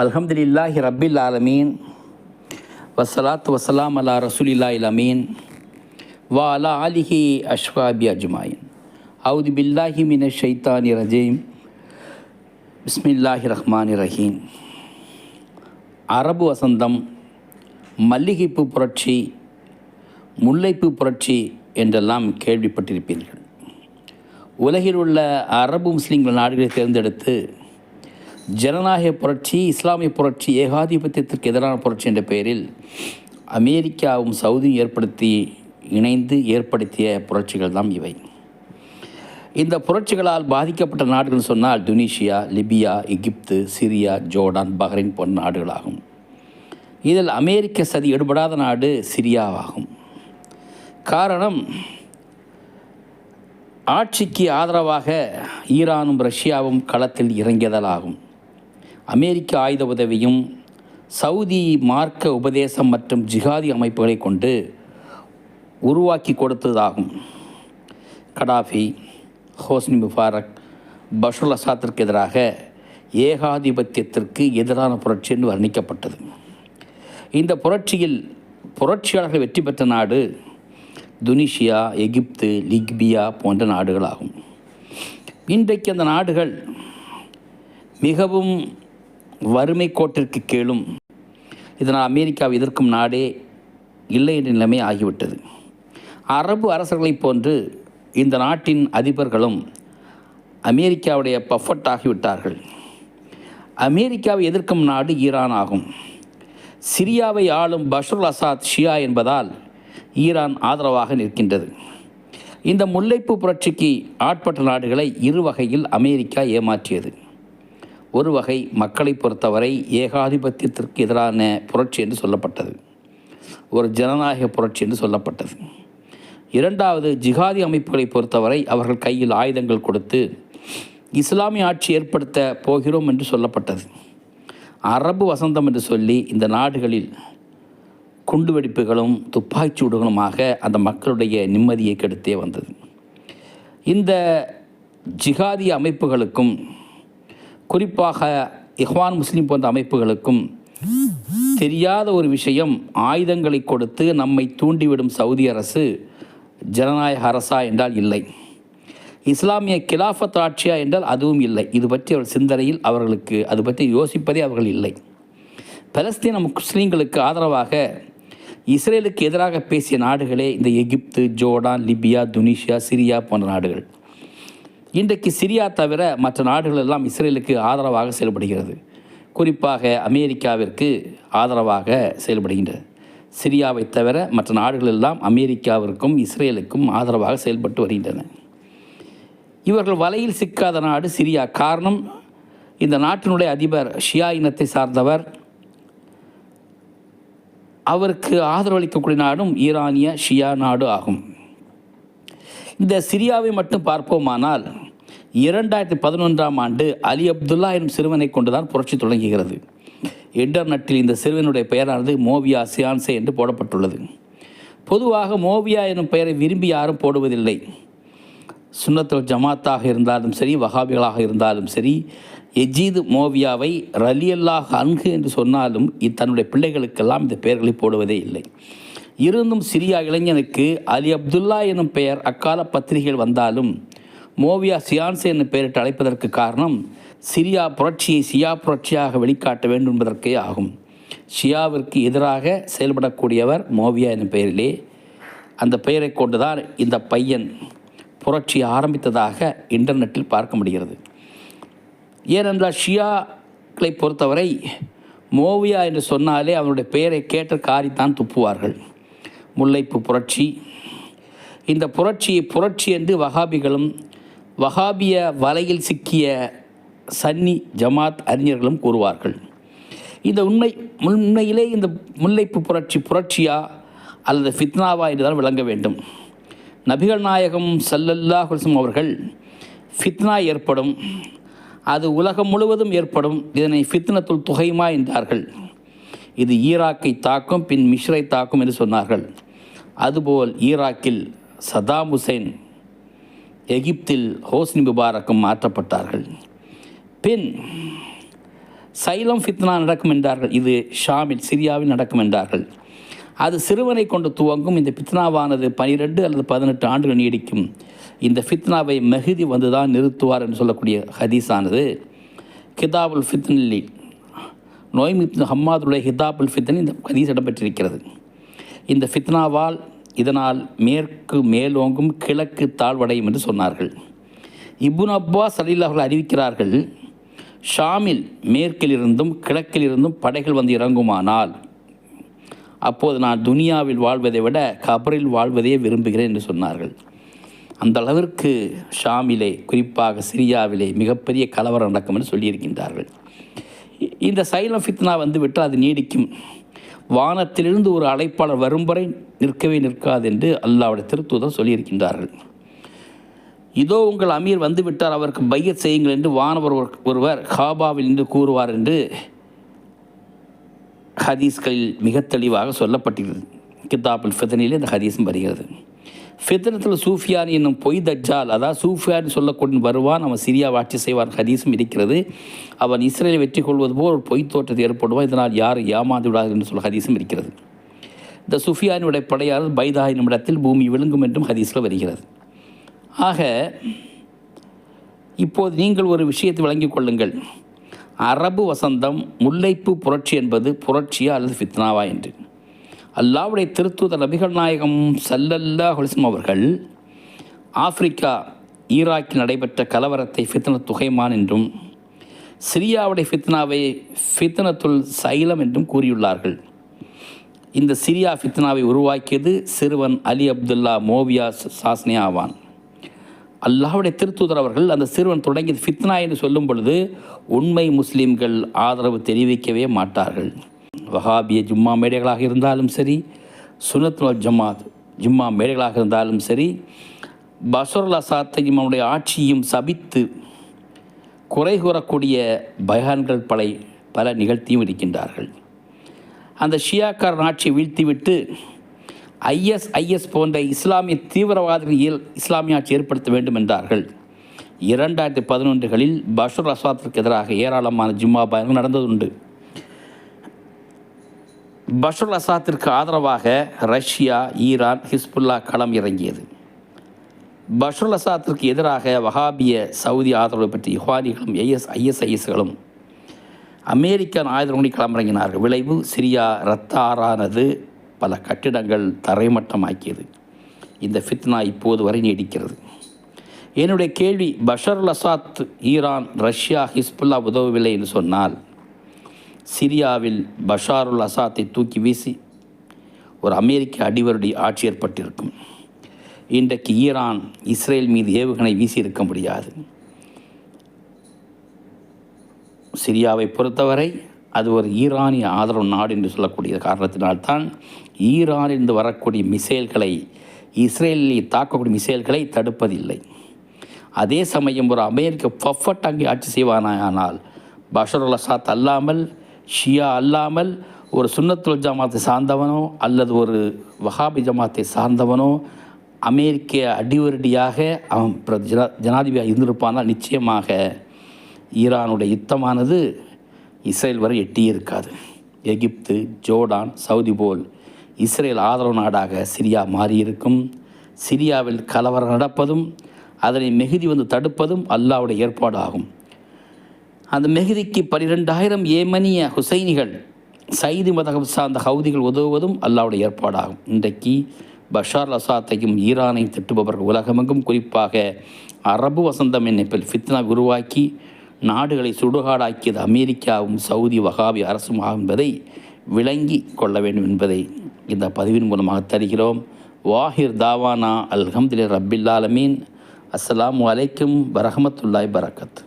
அல்ஹம்துலில்லாஹி ரப்பில் ஆலமீன் வஸ்ஸலாத்து வஸ்ஸலாம் அலா ரசூலில்லாஹில் அமீன் வ அலா ஆலிஹி அஷ்வாபி அஜ்மாயின். அவுது பில்லாஹி மினஷ் ஷைத்தானி ரஜீம். பிஸ்மில்லாஹி ரஹ்மானி ரஹீம். அரபு வசந்தம், மல்லிகைப்பூ புரட்சி, முல்லைப்பூ புரட்சி என்றெல்லாம் கேள்விப்பட்டிருப்பீர்கள். உலகில் உள்ள அரபு முஸ்லீம்கள் நாடுகளை தேர்ந்தெடுத்து ஜனநாயக புரட்சி, இஸ்லாமிய புரட்சி, ஏகாதிபத்தியத்திற்கு எதிரான புரட்சி என்ற பெயரில் அமெரிக்காவும் சவுதியும் இணைந்து ஏற்படுத்திய புரட்சிகள் தான் இவை. இந்த புரட்சிகளால் பாதிக்கப்பட்ட நாடுகள் சொன்னால் துனிசியா, லிபியா, எகிப்து, சிரியா, ஜோர்டான், பஹ்ரைன் போன்ற நாடுகளாகும். இதில் அமெரிக்க சதி ஈடுபடாத நாடு சிரியாவாகும். காரணம், ஆட்சிக்கு ஆதரவாக ஈரானும் ரஷ்யாவும் களத்தில் இறங்கியதாலாகும். அமெரிக்க ஆயுத உதவியும் சவுதி மார்க்க உபதேசம் மற்றும் ஜிஹாதி அமைப்புகளை கொண்டு உருவாக்கி கொடுத்ததாகும். கடாஃபி, ஹோஸ்னி முபாரக், பஷர் அசாத்திற்கு எதிராக ஏகாதிபத்தியத்திற்கு எதிரான புரட்சி என்று வர்ணிக்கப்பட்டது. இந்த புரட்சியில் புரட்சியாளர்கள் வெற்றி பெற்ற நாடு துனிசியா, எகிப்து, லிபியா போன்ற நாடுகளாகும். இன்றைக்கு அந்த நாடுகள் மிகவும் வறுமை கோட்டிற்கு கீழும், இதனால் அமெரிக்காவை எதிர்க்கும் நாடே இல்லை என்ற நிலைமை ஆகிவிட்டது. அரபு அரசர்களைப் போன்று இந்த நாட்டின் அதிபர்களும் அமெரிக்காவுடைய பஃபட் ஆகிவிட்டார்கள். அமெரிக்காவை எதிர்க்கும் நாடு ஈரான் ஆகும். சிரியாவை ஆளும் பஷர் அசாத் ஷியா என்பதால் ஈரான் ஆதரவாக நிற்கின்றது. இந்த முல்லைப்பூ புரட்சிக்கு ஆட்பட்ட நாடுகளை இரு வகையில் அமெரிக்கா ஏமாற்றியது. ஒரு வகை மக்களை பொறுத்தவரை ஏகாதிபத்தியத்திற்கு எதிரான புரட்சி என்று சொல்லப்பட்டது, ஒரு ஜனநாயக புரட்சி என்று சொல்லப்பட்டது. இரண்டாவது, ஜிஹாதி அமைப்புகளை பொறுத்தவரை அவர்கள் கையில் ஆயுதங்கள் கொடுத்து இஸ்லாமிய ஆட்சி ஏற்படுத்த போகிறோம் என்று சொல்லப்பட்டது. அரபு வசந்தம் என்று சொல்லி இந்த நாடுகளில் குண்டுவெடிப்புகளும் துப்பாக்கிச்சூடுகளுமாக அந்த மக்களுடைய நிம்மதியை கெடுத்தே வந்தது. இந்த ஜிஹாதி அமைப்புகளுக்கும் குறிப்பாக இஹ்வான் முஸ்லீம் போன்ற அமைப்புகளுக்கும் தெரியாத ஒரு விஷயம், ஆயுதங்களை கொடுத்து நம்மை தூண்டிவிடும் சவுதி அரசு ஜனநாயக அரசா என்றால் இல்லை, இஸ்லாமிய கிலாஃபத் ஆட்சியா என்றால் அதுவும் இல்லை. இது பற்றி அவர் சிந்தனையில் அவர்களுக்கு அது பற்றி யோசிப்பதே அவர்கள் இல்லை. பலஸ்தீன முஸ்லீம்களுக்கு ஆதரவாக இஸ்ரேலுக்கு எதிராக பேசிய நாடுகளே இந்த எகிப்து, ஜோர்டான், லிபியா, துனிசியா, சிரியா போன்ற நாடுகள். இன்றைக்கு சிரியா தவிர மற்ற நாடுகள் எல்லாம் இஸ்ரேலுக்கு ஆதரவாக செயல்படுகிறது. குறிப்பாக அமெரிக்காவிற்கு ஆதரவாக செயல்படுகின்றது. சிரியாவை தவிர மற்ற நாடுகள் எல்லாம் அமெரிக்காவிற்கும் இஸ்ரேலுக்கும் ஆதரவாக செயல்பட்டு வருகின்றன. இவர்கள் வலையில் சிக்காத நாடு சிரியா. காரணம், இந்த நாட்டினுடைய அதிபர் ஷியா இனத்தை சார்ந்தவர். அவருக்கு ஆதரவளிக்கக்கூடிய நாடும் ஈரானிய ஷியா நாடு ஆகும். இந்த சிரியாவை மட்டும் பார்ப்போமானால் 2011ஆம் ஆண்டு அலி அப்துல்லா எனும் சிறுவனை கொண்டுதான் புரட்சி தொடங்குகிறது. இன்டர்நெட்டில் இந்த சிறுவனுடைய பெயரானது மோவியா சியான்சே என்று போடப்பட்டுள்ளது. பொதுவாக மோவியா எனும் பெயரை விரும்பி யாரும் போடுவதில்லை. சுன்னத்துல் ஜமாத்தாக இருந்தாலும் சரி, வஹாபிகளாக இருந்தாலும் சரி, எஜீது மோவியாவை ரலியல்லாஹ் அன்ஹு என்று சொன்னாலும் தன்னுடைய பிள்ளைகளுக்கெல்லாம் இந்த பெயர்களை போடுவதே இல்லை. இருந்தும் சிரியா இளைஞனுக்கு அலி அப்துல்லா எனும் பெயர் அக்கால பத்திரிகைகள் வந்தாலும் மோவியா சியான்சே என்னும் பெயரிட்டு அழைப்பதற்கு காரணம், சிரியா புரட்சியை ஷியா புரட்சியாக வெளிக்காட்ட வேண்டும் என்பதற்கே ஆகும். ஷியாவிற்கு எதிராக செயல்படக்கூடியவர் மோவியா என்னும் பெயரிலே. அந்த பெயரை கொண்டுதான் இந்த பையன் புரட்சியை ஆரம்பித்ததாக இன்டர்நெட்டில் பார்க்க முடிகிறது. ஏனென்றால் ஷியாக்களை பொறுத்தவரை மோவியா என்று சொன்னாலே அவனுடைய பெயரை கேட்ட காரித்தான் துப்புவார்கள். முல்லைப்பூ புரட்சி, இந்த புரட்சியை புரட்சி என்று வஹாபிகளும் வஹாபிய வலையில் சிக்கிய சன்னி ஜமாத் அறிஞர்களும் கூறுவார்கள். இந்த உண்மையிலே இந்த முல்லைப்பூ புரட்சி புரட்சியா அல்லது ஃபித்னாவா என்றுதான் விளங்க வேண்டும். நபிகள் நாயகம் ஸல்லல்லாஹு அலைஹி வஸல்லம் அவர்கள் ஃபித்னா ஏற்படும், அது உலகம் முழுவதும் ஏற்படும், இதனை ஃபித்னத்துல் துஹைமா என்றார்கள். இது ஈராக்கை தாக்கும், பின் மிஸ்ரை தாக்கும் என்று சொன்னார்கள். அதுபோல் ஈராக்கில் சதாம் ஹுசைன், எகிப்தில் ஹோஸ்னி முபாரக்கும் மாற்றப்பட்டார்கள். பின் சைலம் ஃபித்னா நடக்கும் என்றார்கள். இது ஷாமில் சிரியாவில் நடக்கும் என்றார்கள். அது சிறுவனை கொண்டு துவங்கும். இந்த ஃபித்னாவானது 12 அல்லது 18 ஆண்டுகள் நீடிக்கும். இந்த ஃபித்னாவை மெஹதி வந்து தான் நிறுத்துவார் என்று சொல்லக்கூடிய ஹதீஸானது கிதாபுல் ஃபித்னில் நோய்ம் இப்னு ஹம்மாதுடைய கிதாபுல் ஃபித்னில் இந்த ஹதீஸ் இடம்பெற்றிருக்கிறது. இந்த ஃபித்னாவால் இதனால் மேற்கு மேலோங்கும், கிழக்கு தாழ்வடையும் என்று சொன்னார்கள். இப்னு அப்பாஸ் ரலியல்லாஹு அன்ஹு அறிவிக்கிறார்கள், ஷாமில் மேற்கிலிருந்தும் கிழக்கிலிருந்தும் படைகள் வந்து இறங்குமானால் அப்போது நான் துனியாவில் வாழ்வதை விட கபரில் வாழ்வதையே விரும்புகிறேன் என்று சொன்னார்கள். அந்த அளவிற்கு ஷாமிலே, குறிப்பாக சிரியாவிலே மிகப்பெரிய கலவரம் நடக்கும் என்று சொல்லியிருக்கின்றார்கள். இந்த சைலம் ஃபித்னா வந்து விட்டால் அது நீடிக்கும். வானத்திலிருந்து ஒரு அழைப்பாளர் வரும் வரை நிற்கவே நிற்காது என்று அல்லாஹ்வுடைய திருத்தூதர் சொல்லியிருக்கின்றார்கள். இதோ உங்கள் அமீர் வந்து விட்டார், அவருக்கு பையத் செய்யுங்கள் என்று வானவர் ஒருவர் காபாவில் நின்று கூறுவார் என்று ஹதீஸ்களில் மிக தெளிவாக சொல்லப்பட்டிருக்கிறது. கிதாபுல் ஃபித்னிலே இந்த ஹதீஸும் வருகிறது. ஃபித்னத்துல் சூஃபியான் என்னும் பொய் தஜ்ஜால், அதாவது சூஃபியான் சொல்லக்கூடிய வருவான், அவன் சிரியா ஆட்சி செய்வான் ஹதீஸும் இருக்கிறது. அவன் இஸ்ரேலை வெற்றி கொள்வது போல் ஒரு பொய் தோற்றத்தை ஏற்படுவான், இதனால் யாரும் ஏமாந்து விடாது என்று சொல்ல ஹதீஸும் இருக்கிறது. இந்த சுஃபியானுடைய படையாளர் பைதா என்னும் இடத்தில் பூமி விழுங்கும் என்றும் ஹதீஸில் வருகிறது. ஆக இப்போது நீங்கள் ஒரு விஷயத்தை விளங்கிக் கொள்ளுங்கள். அரபு வசந்தம், முல்லைப்பு புரட்சி என்பது புரட்சியா அல்லது ஃபித்னாவா என்று. அல்லாஹ்வுடைய திருத்தூதர் நபிகள் நாயகம் ஸல்லல்லாஹு அலைஹி வஸல்லம் அவர்கள் ஆப்பிரிக்கா ஈராக்கில் நடைபெற்ற கலவரத்தை ஃபித்னத் துகைமான் என்றும் சிரியாவுடைய ஃபித்னாவை ஃபித்னத்துல் சைலம் என்றும் கூறியுள்ளார்கள். இந்த சிரியா ஃபித்னாவை உருவாக்கியது சிறுவன் அலி அப்துல்லா மோவியா சாஸ்னி ஆவான். அல்லாஹ்வுடைய திருத்தூதர் அவர்கள் அந்த சிறுவன் தொடங்கியது ஃபித்னா என்று சொல்லும் பொழுது உண்மை முஸ்லீம்கள் ஆதரவு தெரிவிக்கவே மாட்டார்கள். வஹாபிய ஜும்மா மேடைகளாக இருந்தாலும் சரி, சுன்னத் வல் ஜமாத் ஜும்மா மேடைகளாக இருந்தாலும் சரி, பஷர் அல் அசாத்தையும் அவனுடைய ஆட்சியும் சபித்து குறை கூறக்கூடிய பயான்கள் பல நிகழ்த்தியும் இருக்கின்றார்கள். அந்த ஷியாக்காரன் ஆட்சியை வீழ்த்திவிட்டு ஐஎஸ் போன்ற இஸ்லாமிய தீவிரவாதிகள் இஸ்லாமிய ஆட்சி ஏற்படுத்த வேண்டும் என்றார்கள். 2011களில் பஷர் அசாத்திற்கு எதிராக ஏராளமான ஜும்மா பயன்கள் நடந்ததுண்டு. பஷர் அசாத்திற்கு ஆதரவாக ரஷ்யா, ஈரான், ஹிஸ்புல்லா களம் இறங்கியது. பஷர் அசாத்திற்கு எதிராக வஹாபிய சவுதி ஆதரவு பற்றி இஹ்வானிகளும் ஐஎஸ்ஐஎஸ்களும் அமெரிக்கன் ஆயுதங்களை களமிறங்கினார்கள். விளைவு சிரியா இரத்த ஆறானது, பல கட்டிடங்கள் தரைமட்டமாக்கியது. இந்த ஃபித்னா இப்போது வரை நீடிக்கிறது. என்னுடைய கேள்வி, Bashar al Assad Iran, Russia, Hezbollah உதவவில்லை என்று சொன்னால் சிரியாவில் பஷாருல் அசாத்தை தூக்கி வீசி ஒரு அமெரிக்க அடிவருடைய ஆட்சி ஏற்பட்டிருக்கும். இன்றைக்கு ஈரான் இஸ்ரேல் மீது ஏவுகணை வீசியிருக்க முடியாது. சிரியாவை பொறுத்தவரை அது ஒரு ஈரானிய ஆதரவு நாடு என்று சொல்லக்கூடிய காரணத்தினால்தான் ஈரானிலிருந்து வரக்கூடிய மிசைல்களை, இஸ்ரேலில் தாக்கக்கூடிய மிசைல்களை தடுப்பதில்லை. அதே சமயம் ஒரு அமெரிக்க பஃபட் அங்கே ஆட்சி செய்வானால் பஷர் அல் அசாத் அல்லாமல், ஷியா அல்லாமல் ஒரு சுன்னத்துல் ஜமாத்தை சார்ந்தவனோ அல்லது ஒரு வஹாபி ஜமாத்தை சார்ந்தவனோ அமெரிக்க அடிவருடியாக அவன் ஜனாதிபதியாக இருந்திருப்பானால் நிச்சயமாக ஈரானுடைய யுத்தமானது இஸ்ரேல் வரை எட்டியிருக்காது. எகிப்து, ஜோர்டான், சவுதி போல் இஸ்ரேல் ஆதரவு நாடாக சிரியா மாறியிருக்கும். சிரியாவில் கலவரம் நடப்பதும் அதனை மெஹதி வந்து தடுப்பதும் அல்லாஹ்வுடைய ஏற்பாடு ஆகும். அந்த மெஹதிக்கு 12,000 ஏமனிய ஹுசைனிகள், சைதி மதகம் சார்ந்த ஹவுதிகள் உதவுவதும் அல்லாஹ்வுடைய ஏற்பாடாகும். இன்றைக்கு பஷார் அசாத்தையும் ஈரானையும் திட்டுபவர்கள் உலகமெங்கும், குறிப்பாக அரபு வசந்தம் என்னை ஃபித்னா உருவாக்கி நாடுகளை சுடுகாடாக்கியது அமெரிக்காவும் சவுதி வஹாபி அரசும் ஆகும் என்பதை விளங்கி கொள்ள வேண்டும் என்பதை இந்த பதிவின் மூலமாக தருகிறோம். வாஹிர் தாவானா அல்ஹம்துலில்லாஹி ரப்பில் ஆலமீன். அஸ்ஸலாமு அலைக்கும் வரஹ்மத்துல்லாஹி பரக்கத்.